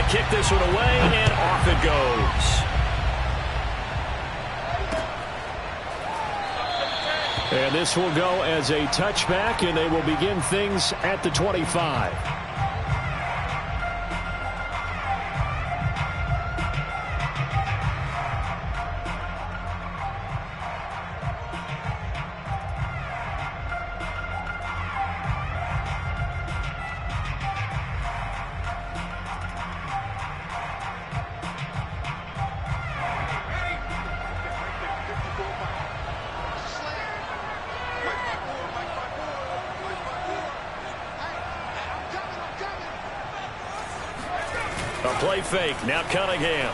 to kick this one away, and off it goes. And this will go as a touchback, and they will begin things at the 25. A play fake. Now Cunningham.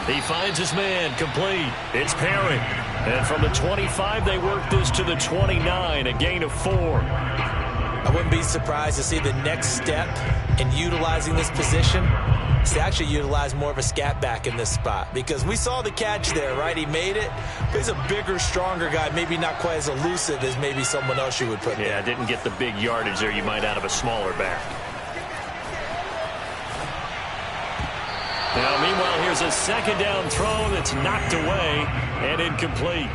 He finds his man. Complete. It's Perry. And from the 25, they work this to the 29. A gain of 4. I wouldn't be surprised to see the next step in utilizing this position is to actually utilize more of a scat back in this spot. Because we saw the catch there, right? He made it. But he's a bigger, stronger guy. Maybe not quite as elusive as maybe someone else you would put there. Yeah, didn't get the big yardage there you might out of a smaller back. Now, meanwhile, here's a second down throw that's knocked away and incomplete.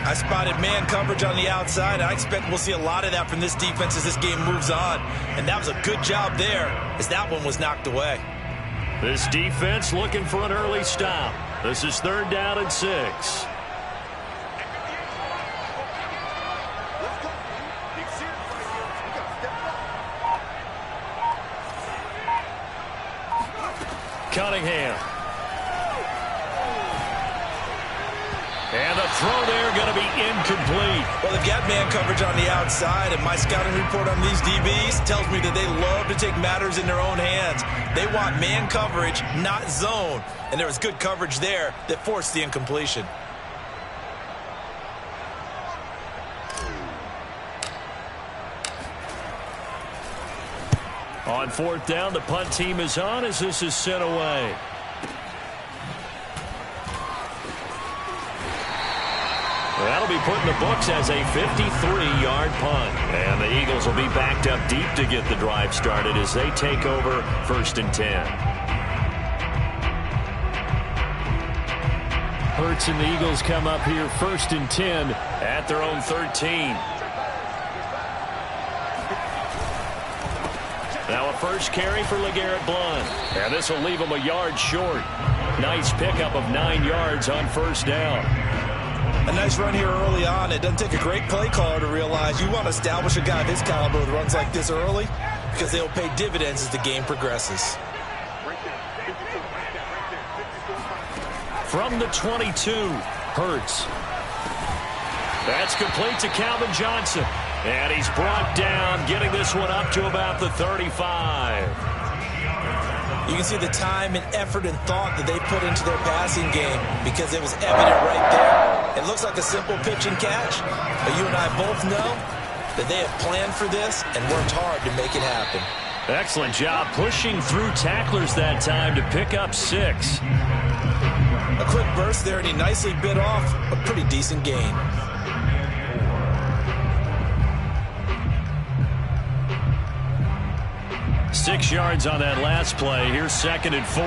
I spotted man coverage on the outside. I expect we'll see a lot of that from this defense as this game moves on. And that was a good job there as that one was knocked away. This defense looking for an early stop. This is 3rd down and 6. Cunningham. And the throw there going to be incomplete. Well, they've got man coverage on the outside, and my scouting report on these DBs tells me that they love to take matters in their own hands. They want man coverage, not zone. And there was good coverage there that forced the incompletion. On 4th down, the punt team is on as this is sent away. That'll be put in the books as a 53-yard punt. And the Eagles will be backed up deep to get the drive started as they take over 1st and 10. Hurts and the Eagles come up here 1st and 10 at their own 13. Now a first carry for LeGarrette Blount. And this will leave him a yard short. Nice pickup of 9 yards on 1st down. A nice run here early on. It doesn't take a great play caller to realize you want to establish a guy of his caliber with runs like this early because they'll pay dividends as the game progresses. From the 22, Hurts. That's complete to Calvin Johnson. And he's brought down, getting this one up to about the 35. You can see the time and effort and thought that they put into their passing game because it was evident right there. It looks like a simple pitch and catch, but you and I both know that they have planned for this and worked hard to make it happen. Excellent job pushing through tacklers that time to pick up 6. A quick burst there, and he nicely bit off a pretty decent gain. Six yards on that last play. Here's 2nd and 4.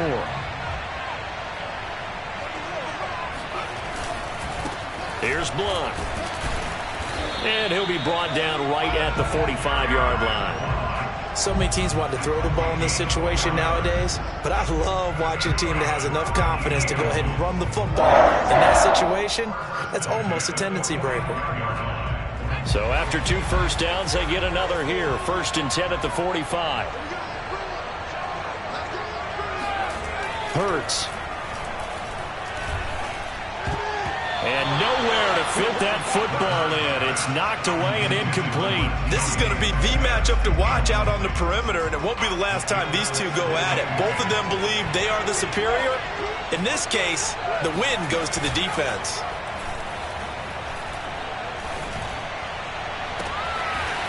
Here's Blount. And he'll be brought down right at the 45-yard line. So many teams want to throw the ball in this situation nowadays, but I love watching a team that has enough confidence to go ahead and run the football. In that situation, that's almost a tendency breaker. So after 2 first downs, they get another here. 1st and 10 at the 45. Hurts. And nowhere to fit that football in. It's knocked away and incomplete. This is going to be the matchup to watch out on the perimeter, and it won't be the last time these two go at it. Both of them believe they are the superior. In this case, the win goes to the defense.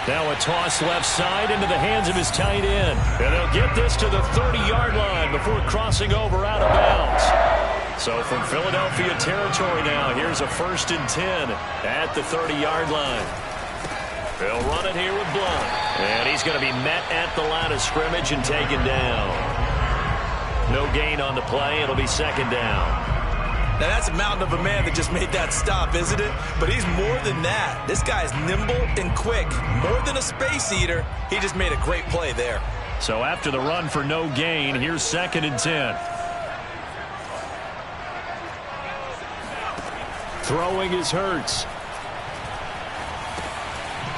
Now a toss left side into the hands of his tight end. And they'll get this to the 30-yard line before crossing over out of bounds. So from Philadelphia territory now, here's a 1st and 10 at the 30-yard line. They'll run it here with Blount. And he's going to be met at the line of scrimmage and taken down. No gain on the play. It'll be second down. Now, that's a mountain of a man that just made that stop, isn't it? But he's more than that. This guy's nimble and quick. More than a space eater. He just made a great play there. So after the run for no gain, here's 2nd and 10. Throwing is Hurts.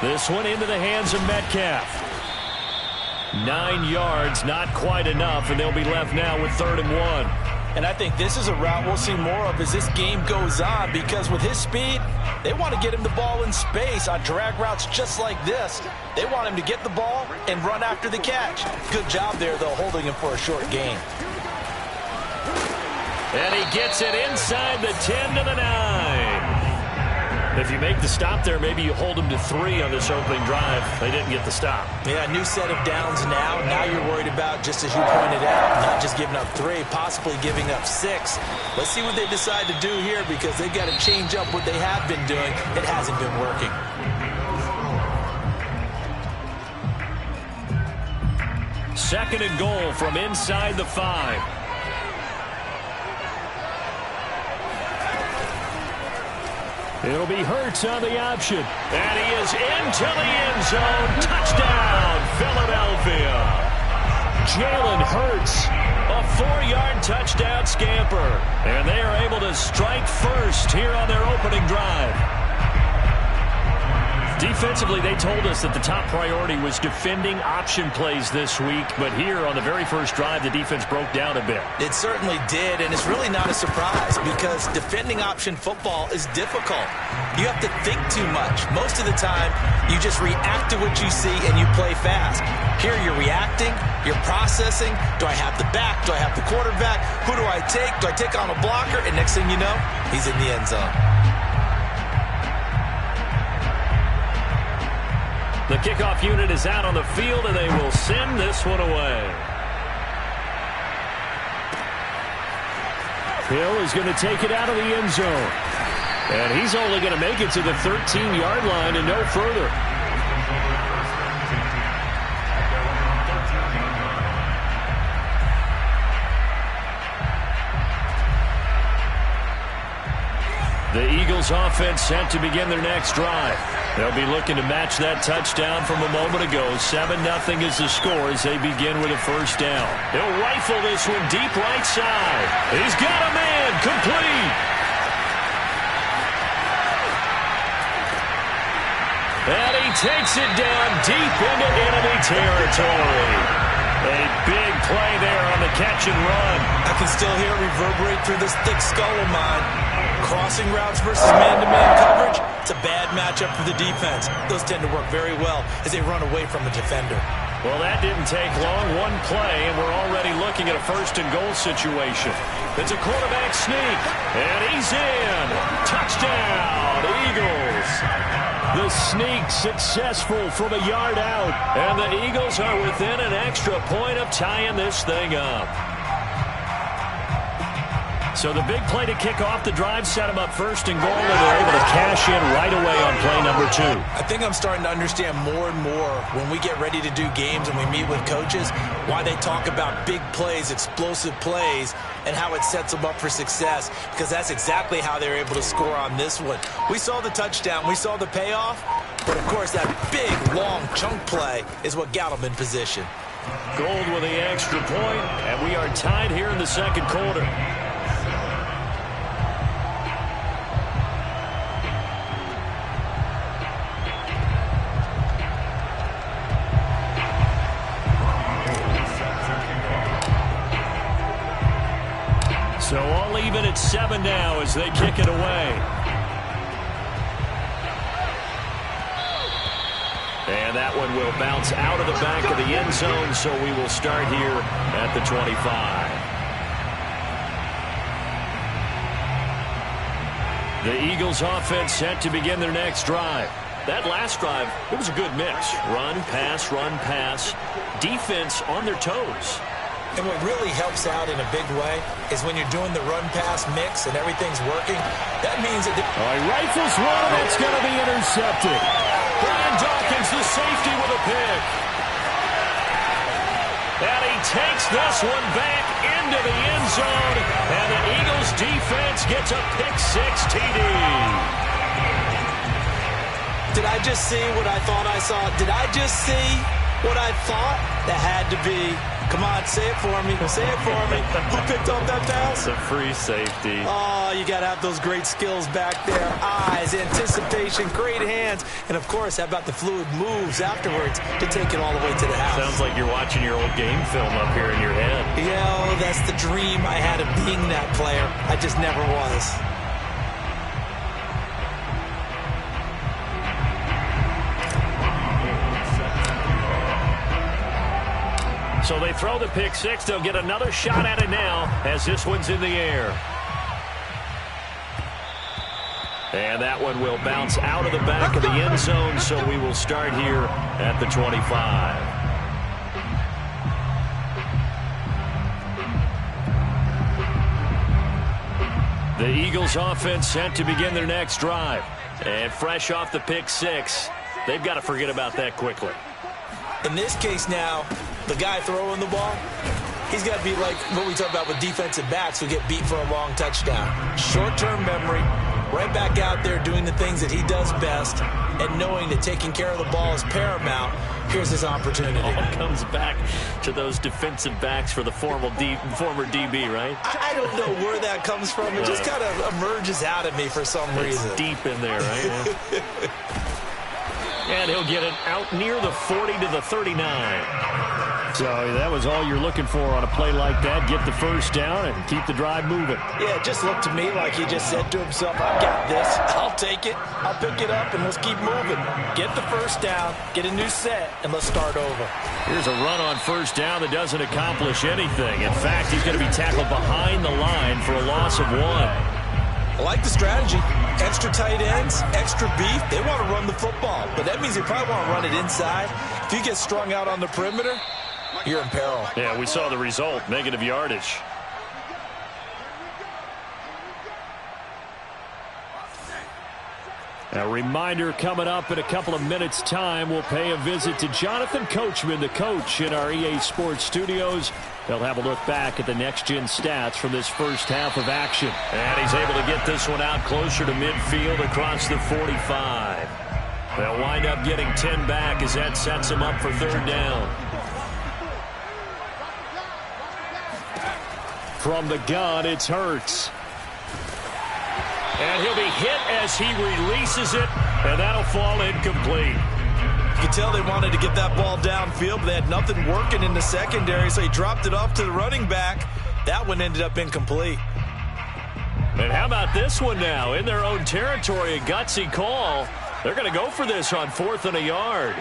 This one into the hands of Metcalf. 9 yards, not quite enough, and they'll be left now with 3rd and 1. And I think this is a route we'll see more of as this game goes on, because with his speed, they want to get him the ball in space on drag routes just like this. They want him to get the ball and run after the catch. Good job there, though, holding him for a short gain. And he gets it inside the 10 to the 9. If you make the stop there, maybe you hold them to 3 on this opening drive. They didn't get the stop. Yeah, new set of downs now. Now you're worried about, just as you pointed out, not just giving up 3, possibly giving up 6. Let's see what they decide to do here, because they've got to change up what they have been doing. It hasn't been working. Second and goal from inside the 5. It'll be Hurts on the option. And he is into the end zone. Touchdown, Philadelphia. Jalen Hurts, a 4-yard touchdown scamper. And they are able to strike first here on their opening drive. Defensively, they told us that the top priority was defending option plays this week. But here on the very first drive, the defense broke down a bit. It certainly did, and it's really not a surprise, because defending option football is difficult. You have to think too much. Most of the time, you just react to what you see and you play fast. Here you're reacting, you're processing. Do I have the back? Do I have the quarterback? Who do I take? Do I take on a blocker? And next thing you know, he's in the end zone. The kickoff unit is out on the field, and they will send this one away. Hill is going to take it out of the end zone. And he's only going to make it to the 13-yard line and no further. The Eagles offense set to begin their next drive. They'll be looking to match that touchdown from a moment ago. 7-0 is the score as they begin with a first down. He'll rifle this one deep right side. He's got a man, complete. And he takes it down deep into enemy territory. A big play there on the catch and run. I can still hear it reverberate through this thick skull of mine. Crossing routes versus man-to-man coverage, it's a bad matchup for the defense. Those tend to work very well as they run away from a defender. Well, that didn't take long. One play, and we're already looking at a first-and-goal situation. It's a quarterback sneak, and he's in. Touchdown, Eagles. The sneak successful from a yard out, and the Eagles are within an extra point of tying this thing up. So the big play to kick off the drive set them up first and goal, and they're able to cash in right away on play number 2. I think I'm starting to understand more and more when we get ready to do games and we meet with coaches why they talk about big plays, explosive plays, and how it sets them up for success, because that's exactly how they're able to score on this one. We saw the touchdown, we saw the payoff, but of course that big, long chunk play is what got them in position. Gold with the extra point, and we are tied here in the second quarter. So all even at 7 now as they kick it away. And that one will bounce out of the back of the end zone, so we will start here at the 25. The Eagles offense set to begin their next drive. That last drive, it was a good mix. Run, pass, defense on their toes. And what really helps out in a big way is when you're doing the run-pass mix and everything's working, that means that... He rifles one, that's going to be intercepted. Brian Dawkins safety with a pick. And he takes this one back into the end zone. And the Eagles defense gets a pick-6 TD. Did I just see what I thought I saw? Did I just see what I thought? That had to be. Come on, say it for me. Say it for me. Who picked up that pass? It's a free safety. Oh, you got to have those great skills back there. Eyes, anticipation, great hands. And, of course, how about the fluid moves afterwards to take it all the way to the house? Sounds like you're watching your old game film up here in your head. Yeah, that's the dream I had of being that player. I just never was. So they throw the pick-6. They'll get another shot at it now as this one's in the air. And that one will bounce out of the back of the end zone, so we will start here at the 25. The Eagles offense set to begin their next drive. And fresh off the pick-6, they've got to forget about that quickly. In this case now, the guy throwing the ball, he's got to be like what we talk about with defensive backs who get beat for a long touchdown. Short-term memory, right back out there doing the things that he does best, and knowing that taking care of the ball is paramount. Here's his opportunity. All comes back to those defensive backs for the former DB, right? I don't know where that comes from. It just kind of emerges out of me for some reason. It's deep in there, right? And he'll get it out near the 40 to the 39. So that was all you're looking for on a play like that. Get the first down and keep the drive moving. Yeah, it just looked to me like he just said to himself, I got this. I'll take it. I'll pick it up, and let's keep moving. Get the first down, get a new set, and let's start over. Here's a run on first down that doesn't accomplish anything. In fact, he's going to be tackled behind the line for a loss of 1. I like the strategy. Extra tight ends, extra beef. They want to run the football, but that means they probably want to run it inside. If you get strung out on the perimeter, you're in peril. Yeah, we saw the result, negative yardage. A reminder coming up in a couple of minutes' time. We'll pay a visit to Jonathan Coachman, the coach in our EA Sports studios. They'll have a look back at the next-gen stats from this first half of action. And he's able to get this one out closer to midfield across the 45. They'll wind up getting 10 back as that sets him up for third down. From the gun, it's Hurts. And he'll be hit as he releases it, and that'll fall incomplete. You could tell they wanted to get that ball downfield, but they had nothing working in the secondary, so he dropped it off to the running back. That one ended up incomplete. And how about this one now? In their own territory, a gutsy call. They're going to go for this on 4th and a yard.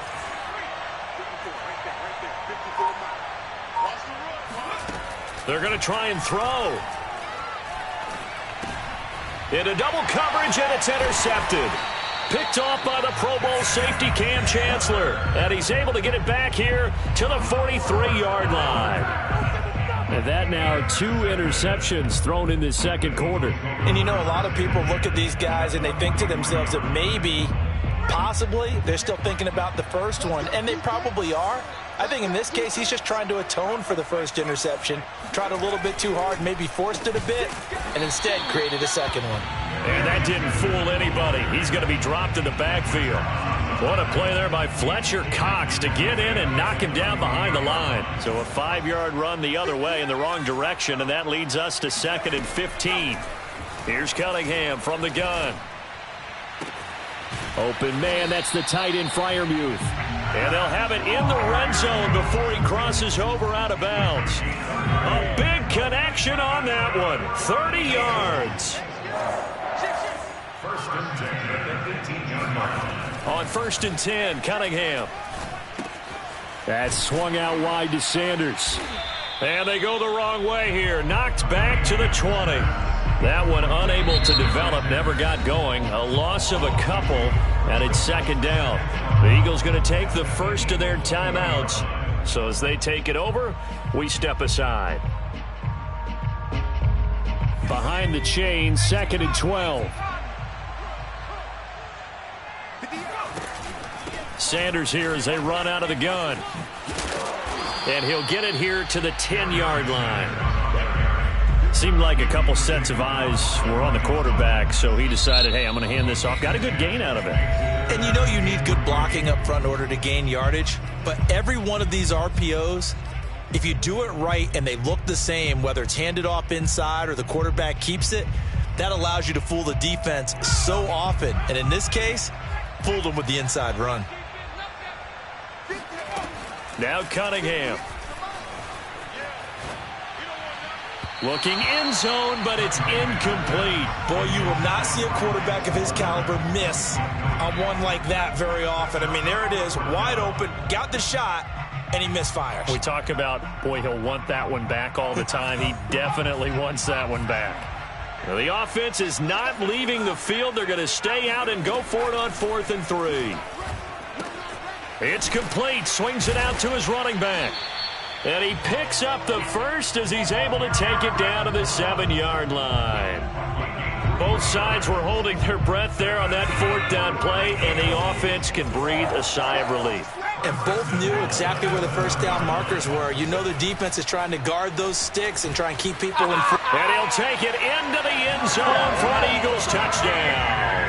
They're going to try and throw. Into double coverage, and it's intercepted. Picked off by the Pro Bowl safety Cam Chancellor. And he's able to get it back here to the 43-yard line. And that now 2 interceptions thrown in this second quarter. And you know, a lot of people look at these guys and they think to themselves that maybe, possibly, they're still thinking about the first one. And they probably are. I think in this case, he's just trying to atone for the first interception. Tried a little bit too hard, maybe forced it a bit, and instead created a second one. And that didn't fool anybody. He's going to be dropped in the backfield. What a play there by Fletcher Cox to get in and knock him down behind the line. So a 5-yard run the other way in the wrong direction, and that leads us to 2nd and 15. Here's Cunningham from the gun. Open man, that's the tight end Freiermuth. And they'll have it in the red zone before he crosses over out of bounds. A big connection on that one. 30 yards. On 1st and 10, Cunningham. That's swung out wide to Sanders. And they go the wrong way here. Knocked back to the 20. That one unable to develop, never got going. A loss of a couple, and it's 2nd down. The Eagles going to take the first of their timeouts. So as they take it over, we step aside. Behind the chain, 2nd and 12. Sanders here as they run out of the gun. And he'll get it here to the 10-yard line. Seemed like a couple sets of eyes were on the quarterback, so he decided, hey, I'm going to hand this off. Got a good gain out of it. And you know you need good blocking up front in order to gain yardage, but every one of these RPOs, if you do it right and they look the same, whether it's handed off inside or the quarterback keeps it, that allows you to fool the defense so often. And in this case, fooled them with the inside run. Now Cunningham. Looking end zone, but it's incomplete. Boy, you will not see a quarterback of his caliber miss on one like that very often. I mean, there it is, wide open, got the shot, and he misfires. We talk about, boy, he'll want that one back all the time. He definitely wants that one back. Now, the offense is not leaving the field. They're going to stay out and go for it on 4th and 3. It's complete. Swings it out to his running back. And he picks up the first as he's able to take it down to the 7-yard line. Both sides were holding their breath there on that 4th down play, and the offense can breathe a sigh of relief. And both knew exactly where the first down markers were. You know the defense is trying to guard those sticks and try and keep people in front. And he'll take it into the end zone for an Eagles touchdown.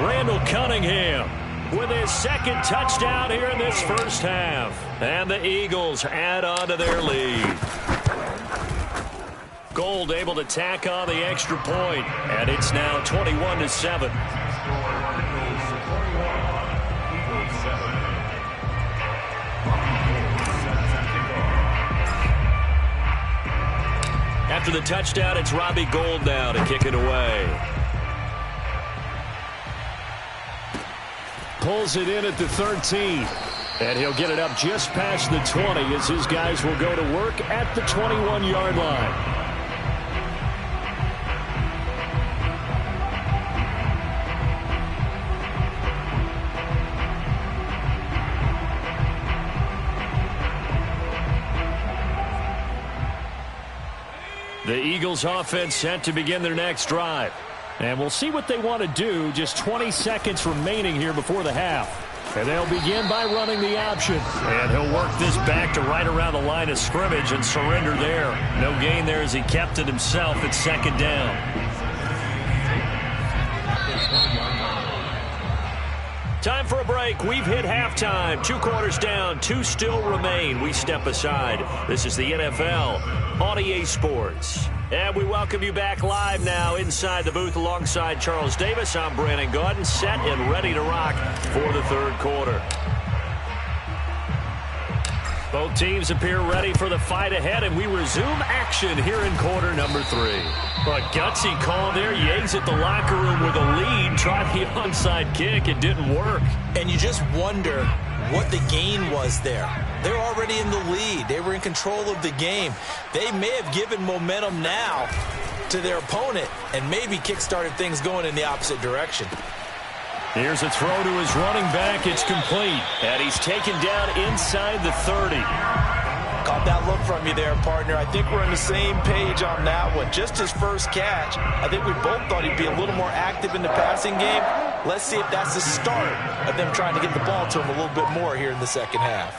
Randall Cunningham with his second touchdown here in this first half. And the Eagles add on to their lead. Gold able to tack on the extra point, and it's now 21-7. After the touchdown, it's Robbie Gould now to kick it away. Pulls it in at the 13. And he'll get it up just past the 20 as his guys will go to work at the 21-yard line. The Eagles offense set to begin their next drive. And we'll see what they want to do. Just 20 seconds remaining here before the half. And they'll begin by running the option. And he'll work this back to right around the line of scrimmage and surrender there. No gain there as he kept it himself at 2nd down. Time for a break. We've hit halftime. 2 quarters down. 2 still remain. We step aside. This is the NFL on EA Sports. And we welcome you back live now inside the booth alongside Charles Davis. I'm Brandon Gaudin, set and ready to rock for the 3rd quarter. Both teams appear ready for the fight ahead, and we resume action here in quarter number 3. A gutsy call there. Yates at the locker room with a lead. Tried the onside kick. It didn't work. And you just wonder what the gain was there. They're already in the lead. They were in control of the game. They may have given momentum now to their opponent and maybe kick-started things going in the opposite direction. Here's a throw to his running back. It's complete. And he's taken down inside the 30. Caught that look from you there, partner. I think we're on the same page on that one. Just his first catch. I think we both thought he'd be a little more active in the passing game. Let's see if that's the start of them trying to get the ball to him a little bit more here in the second half.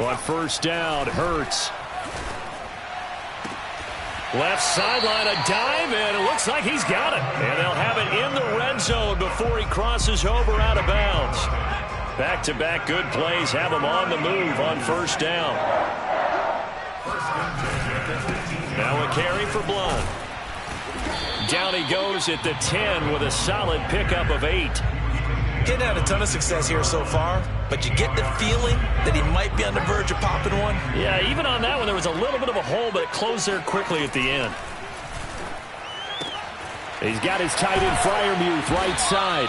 On first down, Hurts. Left sideline, a dive, and it looks like he's got it. And they'll have it in the red zone before he crosses over out of bounds. Back-to-back good plays have him on the move on first down. Now a carry for Blunt. Down he goes at the 10 with a solid pickup of 8. Getting had a ton of success here so far, but you get the feeling that he might be on the verge of popping one. Yeah, even on that one, there was a little bit of a hole, but it closed there quickly at the end. He's got his tight end Freiermuth right side.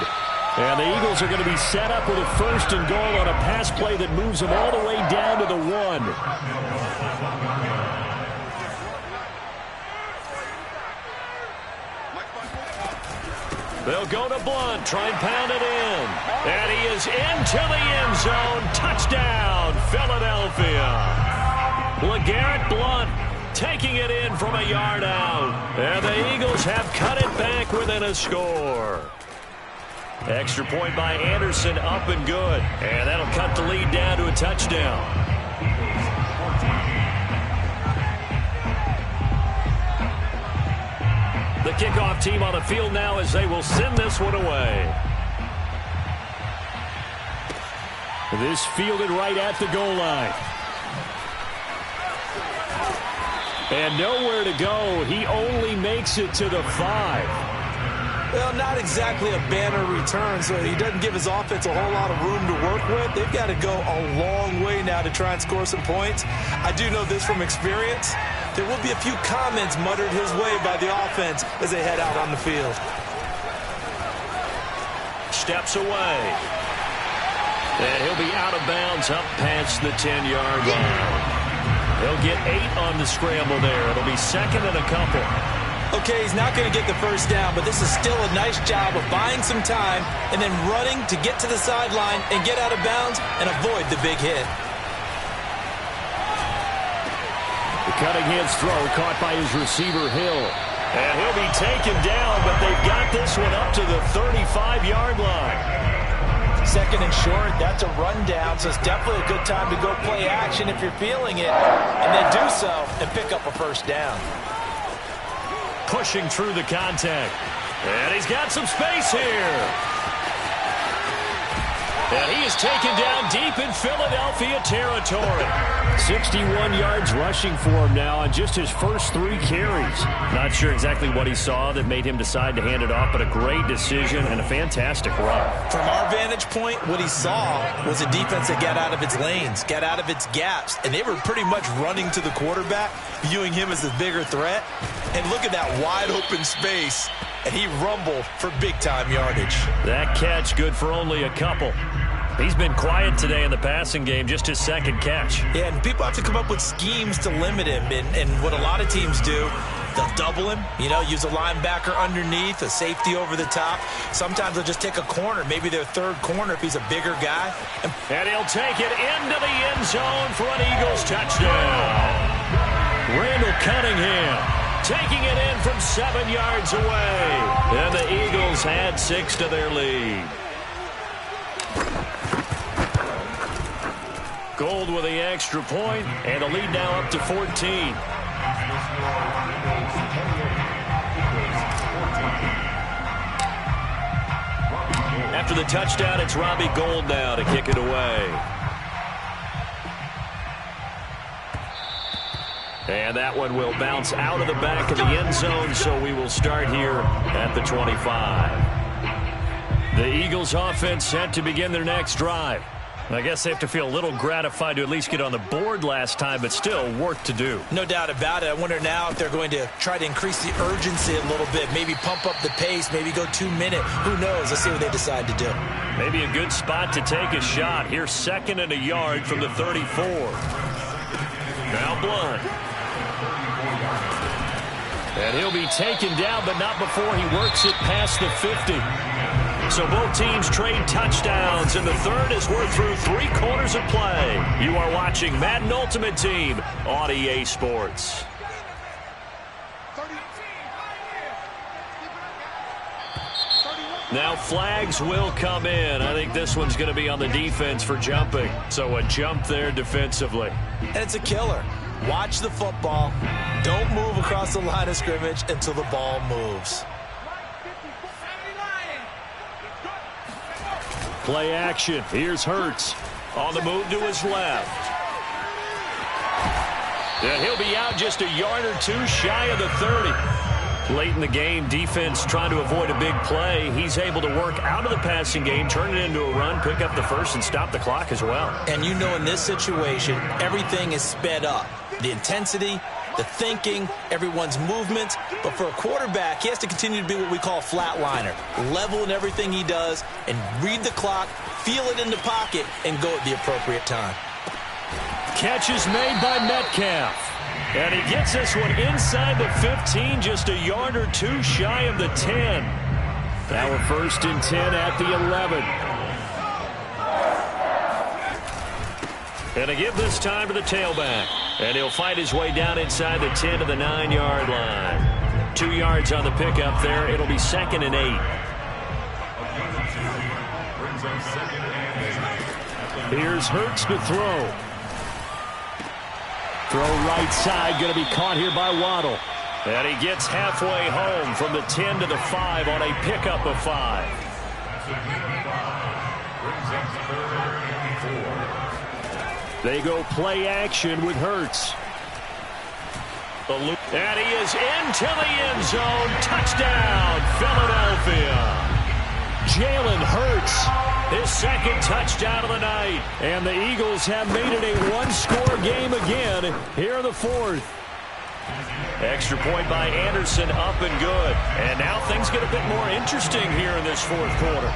And the Eagles are going to be set up with a 1st and goal on a pass play that moves them all the way down to the 1. They'll go to Blunt, try and pound it in. And he is into the end zone. Touchdown, Philadelphia. LeGarrette Blunt taking it in from a yard out. And the Eagles have cut it back within a score. Extra point by Anderson, up and good. And that'll cut the lead down to a touchdown. The kickoff team on the field now as they will send this one away. This fielded right at the goal line. And nowhere to go. He only makes it to the 5. Well, not exactly a banner return, so he doesn't give his offense a whole lot of room to work with. They've got to go a long way now to try and score some points. I do know this from experience. There will be a few comments muttered his way by the offense as they head out on the field. Steps away. And he'll be out of bounds up past the 10-yard line. He'll get 8 on the scramble there. It'll be second and a couple. Okay, he's not going to get the first down, but this is still a nice job of buying some time and then running to get to the sideline and get out of bounds and avoid the big hit. The cutting hands throw caught by his receiver, Hill. And he'll be taken down, but they've got this one up to the 35-yard line. Second and short, that's a rundown, so it's definitely a good time to go play action if you're feeling it. And they do so and pick up a first down. Pushing through the contact. And he's got some space here. And he is taken down deep in Philadelphia territory. 61 yards rushing for him now on just his first 3 carries. Not sure exactly what he saw that made him decide to hand it off, but a great decision and a fantastic run. From our vantage point, what he saw was a defense that got out of its lanes, got out of its gaps, and they were pretty much running to the quarterback, viewing him as the bigger threat. And look at that wide open space, and he rumbled for big-time yardage. That catch good for only a couple. He's been quiet today in the passing game, just his second catch. Yeah, and people have to come up with schemes to limit him. And what a lot of teams do, they'll double him, use a linebacker underneath, a safety over the top. Sometimes they'll just take a corner, maybe their third corner if he's a bigger guy. And he'll take it into the end zone for an Eagles touchdown. Randall Cunningham taking it in from 7 yards away. And the Eagles add 6 to their lead. Gold with the extra point, and the lead now up to 14. After the touchdown, it's Robbie Gould now to kick it away. And that one will bounce out of the back of the end zone, so we will start here at the 25. The Eagles offense set to begin their next drive. I guess they have to feel a little gratified to at least get on the board last time, but still work to do. No doubt about it. I wonder now if they're going to try to increase the urgency a little bit, maybe pump up the pace, maybe go 2-minute. Who knows? Let's see what they decide to do. Maybe a good spot to take a shot. Here's second and a yard from the 34. Now Blunt. And he'll be taken down, but not before he works it past the 50. So both teams trade touchdowns, and the third as we're through 3 quarters of play. You are watching Madden Ultimate Team on EA Sports. Now flags will come in. I think this one's going to be on the defense for jumping. So a jump there defensively. And it's a killer. Watch the football. Don't move across the line of scrimmage until the ball moves. Play action. Here's Hurts on the move to his left. And he'll be out just a yard or 2 shy of the 30. Late in the game, defense trying to avoid a big play. He's able to work out of the passing game, turn it into a run, pick up the first, and stop the clock as well. And in this situation, everything is sped up. The intensity, the thinking, everyone's movements. But for a quarterback, he has to continue to be what we call a flatliner. Level in everything he does and read the clock, feel it in the pocket, and go at the appropriate time. Catch is made by Metcalf. And he gets this one inside the 15, just a yard or 2 shy of the 10. Now we're 1st and 10 at the 11. And a give this time to the tailback. And he'll fight his way down inside the 10 to the 9-yard line. 2 yards on the pickup there. It'll be 2nd and 8. Here's Hurts to throw. Throw right side, going to be caught here by Waddle. And he gets halfway home from the 10 to the 5 on a pickup of 5. They go play action with Hurts. And he is into the end zone. Touchdown, Philadelphia. Jalen Hurts, his second touchdown of the night. And the Eagles have made it a one-score game again here in the fourth. Extra point by Anderson, up and good. And now things get a bit more interesting here in this fourth quarter.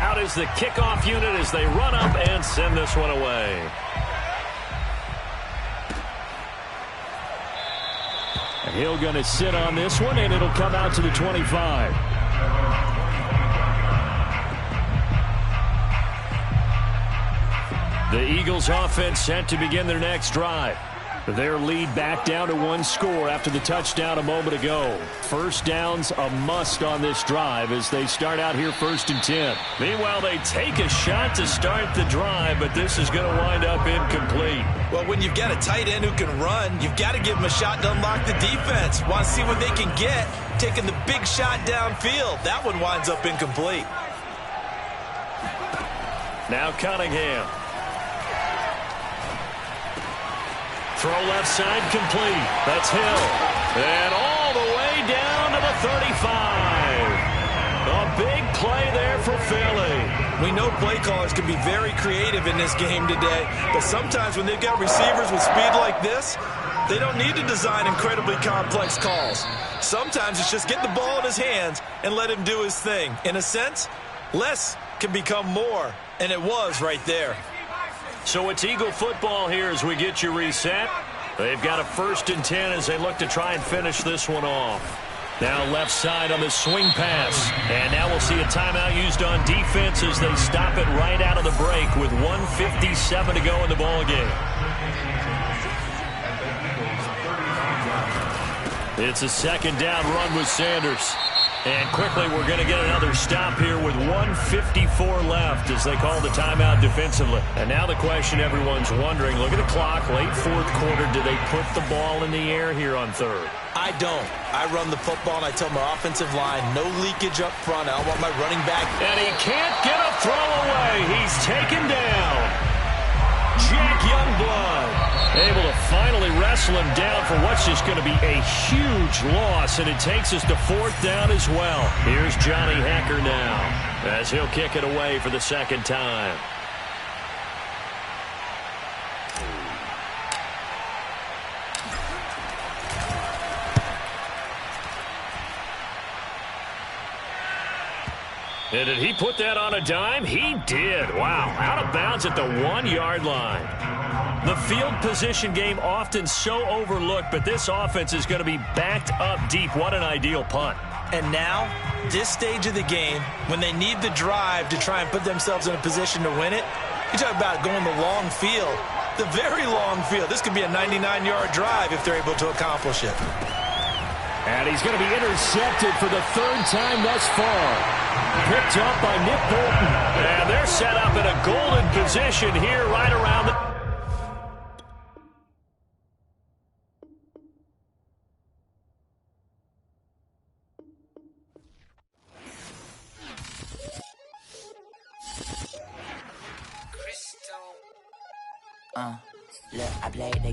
Out is the kickoff unit as they run up and send this one away. And Hill going to sit on this one, and it'll come out to the 25. The Eagles offense set to begin their next drive. Their lead back down to one score after the touchdown a moment ago. First down's a must on this drive as they start out here 1st and 10. Meanwhile, they take a shot to start the drive, but this is going to wind up incomplete. Well, when you've got a tight end who can run, you've got to give him a shot to unlock the defense. Want to see what they can get, taking the big shot downfield. That one winds up incomplete. Now Cunningham. Throw left side complete. That's Hill. And all the way down to the 35. A big play there for Philly. We know play callers can be very creative in this game today, but sometimes when they've got receivers with speed like this, they don't need to design incredibly complex calls. Sometimes it's just get the ball in his hands and let him do his thing. In a sense, less can become more, and it was right there. So it's Eagle football here as we get you reset. They've got a 1st and 10 as they look to try and finish this one off. Now left side on the swing pass. And now we'll see a timeout used on defense as they stop it right out of the break with 1:57 to go in the ball game. It's a 2nd down run with Sanders. And quickly we're going to get another stop here with 1:54 left as they call the timeout defensively. And now the question everyone's wondering, look at the clock, late fourth quarter, do they put the ball in the air here on 3rd? I don't. I run the football and I tell my offensive line, no leakage up front. I want my running back. And he can't get a throw away. He's taken down. Jack Youngblood able to finally wrestle him down for what's just going to be a huge loss, and it takes us to 4th down as well. Here's Johnny Hekker now as he'll kick it away for the 2nd time. And did he put that on a dime? He did. Wow. Out of bounds at the 1-yard line. The field position game often so overlooked, but this offense is going to be backed up deep. What an ideal punt. And now, this stage of the game, when they need the drive to try and put themselves in a position to win it, you talk about going the long field, the very long field. This could be a 99-yard drive if they're able to accomplish it. And he's going to be intercepted for the 3rd time thus far. Picked up by Nick Bolton. And they're set up in a golden position here right around the... Look, I played the